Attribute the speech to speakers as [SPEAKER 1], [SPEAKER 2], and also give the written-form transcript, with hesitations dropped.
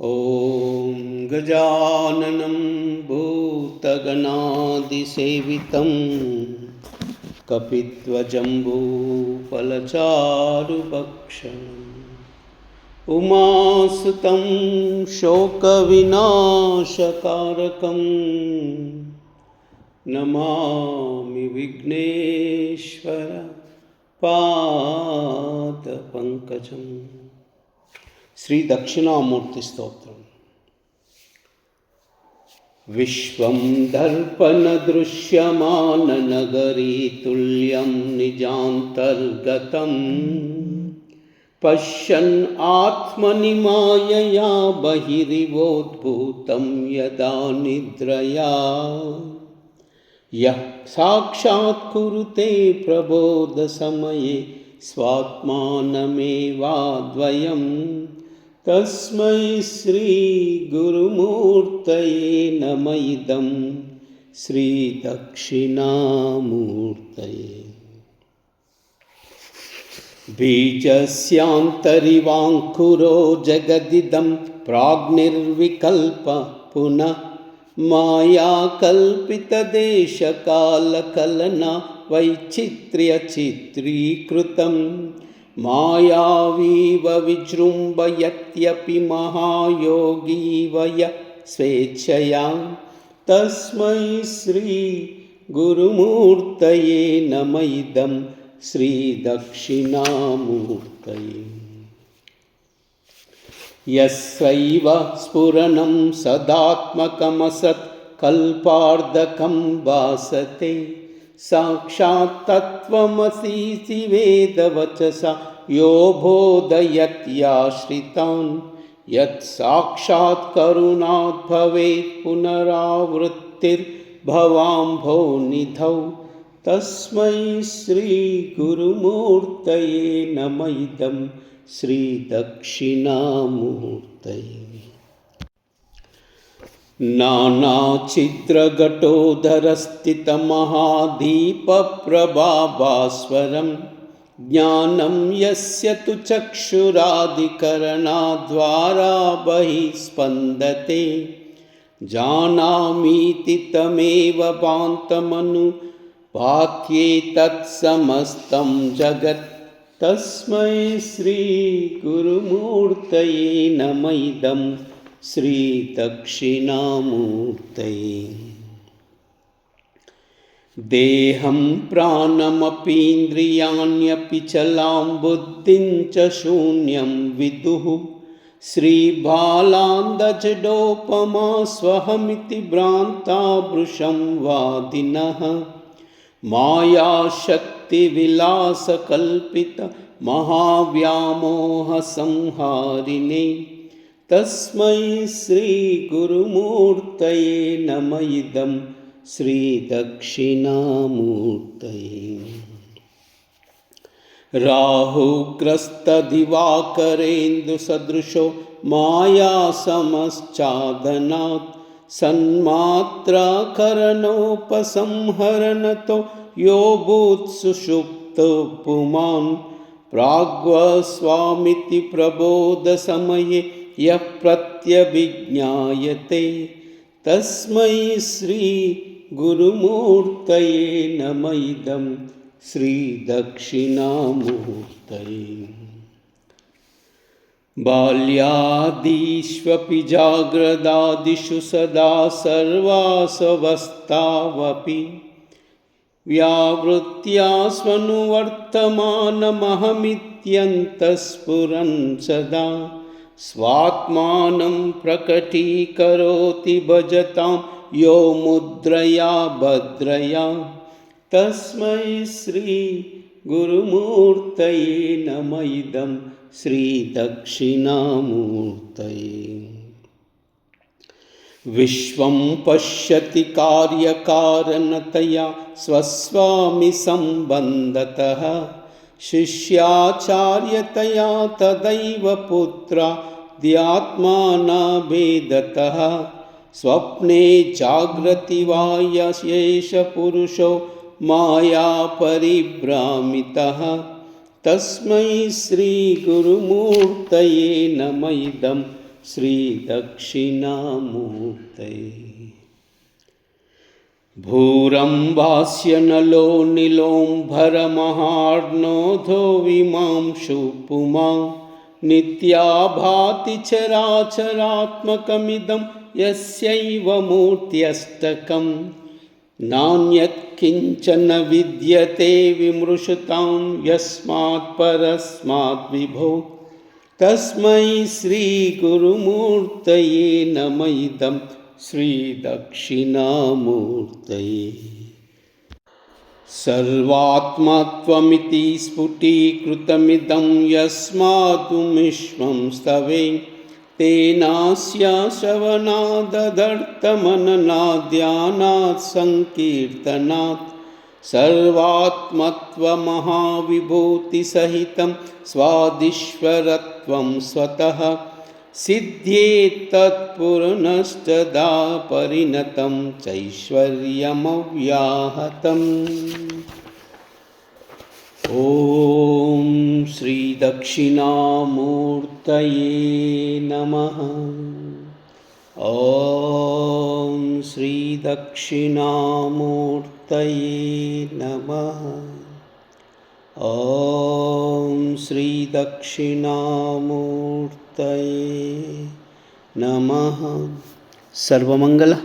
[SPEAKER 1] ॐ गजाननं भूतगणादिसेवितं कपित्वजम्बूफलचारुभक्षणम् उमासुतं शोकविनाशकारकं नमामि विघ्नेश्वर पादपङ्कजम्। శ్రీ దక్షిణామూర్తి స్తోత్రం. విశ్వం దర్పణ దృశ్యమాన నగరీ తుల్యం నిజాంతర్గతం పశ్యన్ ఆత్మని మాయయా బహిరివోద్భూతం యదా నిద్రయా యః సాక్షాత్ కురుతే ప్రబోధ సమయే స్వాత్మానమేవాద్వయం తస్మై శ్రీ గురుమూర్తయే నమ ఇదం శ్రీ దక్షిణామూర్తయే. బీజస్యాంతరివాంకురో జగదిదం ప్రాగ్నిర్వికల్ప పునః మాయా కల్పిత దేశకాలకలన వైచిత్ర్య చిత్రీకృతం మాయావీవ విజృంభయత్యపి మహాయోగీవయ స్వేచ్ఛయా తస్మై శ్రీ గురుమూర్తయే నమ ఇదం శ్రీ దక్షిణామూర్తయే. యస్యైవ స్ఫురణం సదాత్మకమసత్ కల్పార్ధకం భాసతే సాక్షాత్ తత్వమసీతి వేదవచసా యో బోధయత్ యాశ్రితాన్ యత్ సాక్షాత్ కరుణాత్ భవేత్ పునరావృత్తిర్భవాంభో నిధౌ తస్మై శ్రీ గురుమూర్తయే నమ ఇదం శ్రీ దక్షిణామూర్తయే. నానాఛిద్రఘటోధరస్థితమహాదీపప్రభాభాస్వరం జ్ఞానం యస్య తు చక్షురాదికరణాద్వారా బహిస్పందతే జానామీతి తమేవ భాంతమను భాత్యే తత్సమస్తం జగత్ తస్మై శ్రీ గురుమూర్తయే నమ ఇదం శ్రీ దక్షిణామూర్తయే. దేహం ప్రాణమపీంద్రియాణ్యపి చలాం బుద్ధిం చ శూన్యం విదుః శ్రీబాలాంధజడోపమా స్వహమితి భ్రాంతా వృషం వాదినః మాయాశక్తి విలాసకల్పిత మహావ్యామోహ సంహారిణే తస్మై శ్రీ గురుమూర్తయే నమ ఇదం శ్రీ దక్షిణామూర్తయే. రాహుగ్రస్తదివాకరేందు సదృశో మాయాసమశ్చాదనాత్ సన్మాత్రాకరణోపసంహరణతో యో భూత్సుషుప్తో పుమాన్ ప్రాగ్వస్వామితి ప్రబోధ సమయే యః ప్రత్యభిజ్ఞాయతే తస్మై శ్రీ గురుమూర్తయే నమ ఇదం శ్రీ దక్షిణామూర్తయే. బాల్యాదీష్వపి జాగ్రదాదిషు సదా సర్వాసవస్థావపి వ్యావృత్యా స్వనువర్తమానమహమిత్యంతఃస్ఫురన్ సదా స్వాత్మానం ప్రకటీకరోతి భజతాం యో ముద్రయా భద్రయా తస్మై శ్రీ గురుమూర్తయే నమ ఇదం శ్రీ దక్షిణామూర్తయే. విశ్వం పశ్యతి కార్యకారణతయా స్వస్వామి సంబంధతః శిష్యాచార్యతయా తదైవ పుత్రాద్యాత్మానాభేదతః స్వప్నే జాగ్రతి వాయశేష పురుషో మాయా పరిభ్రామితః తస్మై శ్రీ గురుమూర్తయే నమ ఇదం श्रीदक्षिणामूर्तये। भूरम्भास्य नलो नीलोऽम्भरमहार्णोऽधो विमांशु पुमां नित्या भाति चराचरात्मकमिदं यस्यैव मूर्त्यष्टकम् नान्यत् किञ्चन विद्यते विमृशतां यस्मात् परस्मात् विभो तस्मै श्रीगुरुमूर्तये नमः इदं श्रीदक्षिणामूर्तये। सर्वात्मत्वमिति स्फुटीकृतमिदं यस्माद्विश्वं स्तवे तेनास्य श्रवणादर्थमननाद्यानात् संकीर्तनात् सर्वात्मत्वमहाविभूतिसहितं स्वादिश्वरत्वं स्वतः सिद्ध्येत् तत्पुनस्तदा परिणतं चैश्वर्यमव्याहतम्। ॐ श्रीदक्षिणामूर्तये नमः। ॐ श्रीदक्षिणामूर्तये नमः। ॐ श्रीदक्षिणामूर्तये नमः। सर्वमङ्गल।